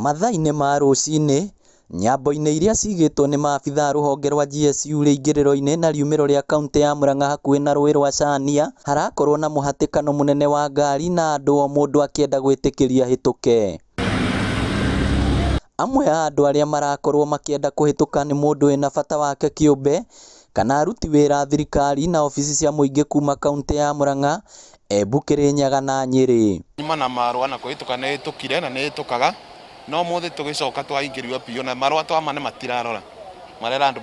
Mathaa-inĩ ma rũcinĩ, nyambo-inĩ iria cigĩtwo nĩ maabithaa rũhonge rwa GSU rĩingĩrĩro-inĩ na riumĩro rĩa kaũntĩ ya Murang'a hakuhĩ na rũĩ rwa Chania, harakorwo na mũhatĩkano mũnene wa ngari na andũ o mũndũ akĩenda gwĩtĩkĩria hĩtũke. Amwe a andũ arĩa marakorwo makĩenda kũhĩtũka nĩ mũndũ wĩna bata wake kĩũmbe, kana aruti wĩra thirikari na ofici cia mũingĩ kuma kaũntĩ ya Murang'a, Embu, Kirinyaga na Nyeri. Nyuma na marũa na kũhĩtũka nĩ hĩtũkire na nĩ hĩtũkaga, no mũthĩ tũgĩcoka twaingĩrio biũ na marũa twama nĩ matirarora. Marera andũ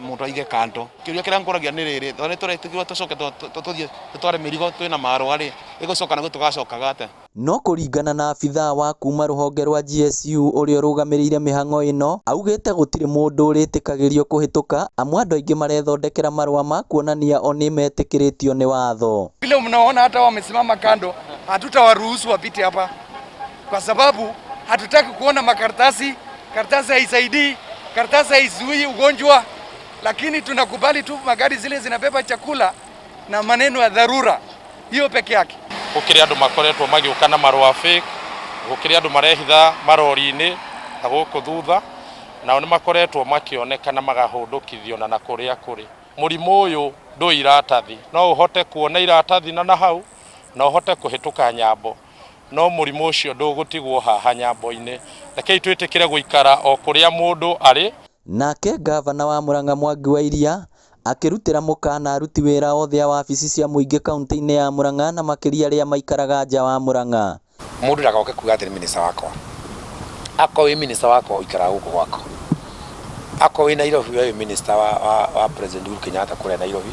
mũndũ aige kanto. Kĩũria kĩrĩa ngũragia nĩ rĩrĩ, tondũ nĩ tũretĩkĩrwo tũcoke tũthiĩ tũtware mĩrigo twĩna marũa rĩ, ĩgũcoka naguo tũgacokaga atĩa? No kũringana na abithaa wa kuma rũhonge rwa GSU ũrĩa ũrũgamĩrĩire mĩhang'o ĩno, augĩte gũtirĩ mũndũ ũrĩtĩkagĩrio kũhĩtũka, amu andũ aingĩ marethondekera marũa ma kuonania o nĩ metĩkĩrĩtio nĩ watho. Vile mnaona hata wamesimama kando, hatutawaruhusu wapite hapa kwa sababu hatutaki kuona makaratasi. Karatasi haisaidii, karatasi haizuii ugonjwa, lakini tunakubali tu magari zile zinabeba chakula na maneno ya dharura, hiyo peke yake. Gũkĩrĩ andũ makoretwo magĩũka na marũa fake, gũkĩrĩ andũ marehitha marori-inĩ na gũkũ thutha, nao nĩ makoretwo makĩonekana magahũndũkithio na kũrĩa kũrĩ. Mũrimũ ũyũ ndũĩ iratathi, no ũhote kuona iratathi na hau, na ũhote kũhĩtũka nyambo, no mũrimũ ũcio ndũgũtigwo haha nyambo-inĩ. Rekei twĩtĩkĩre gũikara o kũrĩa mũndũ arĩ. Nake Ngabana wa Murang'a Wa Iria akĩrutĩra mũkana aruti wĩra othe a wabici cia mũingĩ kaũntĩ-inĩ ya Murang'a na makĩria arĩa maikaraga nja wa Murang'a. Mũndũ ndagoke kuga atĩ nĩ minista wakwa. Akorwo wĩ minista wakwa ũikaraga gũkũ gwakwa. Akorwo wĩ Nairobi wĩ minista wa President Uhuru Kenyatta kũrĩa Nairobi,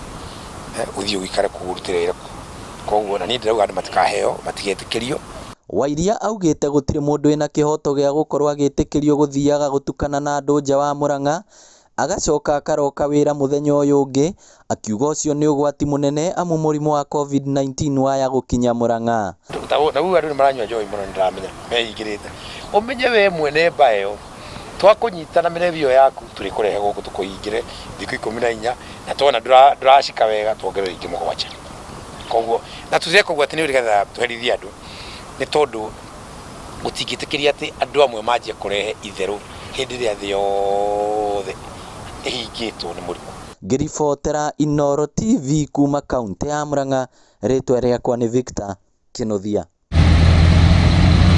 ũthiĩ ũikare kũrutĩra wĩra. Koguo na niĩ ndĩrauga andũ matikaheo, matigetĩkĩrio. Wa Iria augĩte gũtirĩ mũndũ wĩna kĩhoto gĩa gũkorwo agĩtĩkĩrio gũthiaga gũtukana na andũ nja wa Murang'a, agacoka akaroka wĩra mũthenya ũyũ ũngĩ, akiuga ũcio nĩ ũgwati mũnene amu mũrimũ wa COVID-19 waya gũkinya Murang'a. Na ũguo andũ nĩ maranyua njohi mũno, nĩndĩramenya meingĩrĩte. Ũmenye we mwene mbayo twakũnyitana mĩrebio yaku tũrĩkũrehe gũkũ tũkũingĩre thikũ 14 na tuona ndũracika wega tuongerere ingĩ 7. Koguo na tũzeka ũguo atĩ nĩ ũrĩgetha tũherithie andũ, nĩ tondũ gũtingĩtĩkĩria atĩ andũ amwe manjia kũrehe itheru hĩndĩ ĩrĩa thĩ yothe ĩhingĩtwo nĩ mũrimũ. Ngĩribotera Inooro TV kuma kaũntĩ ya Murang'a, rĩtwa rĩakwa nĩ Victor Kĩnuthia.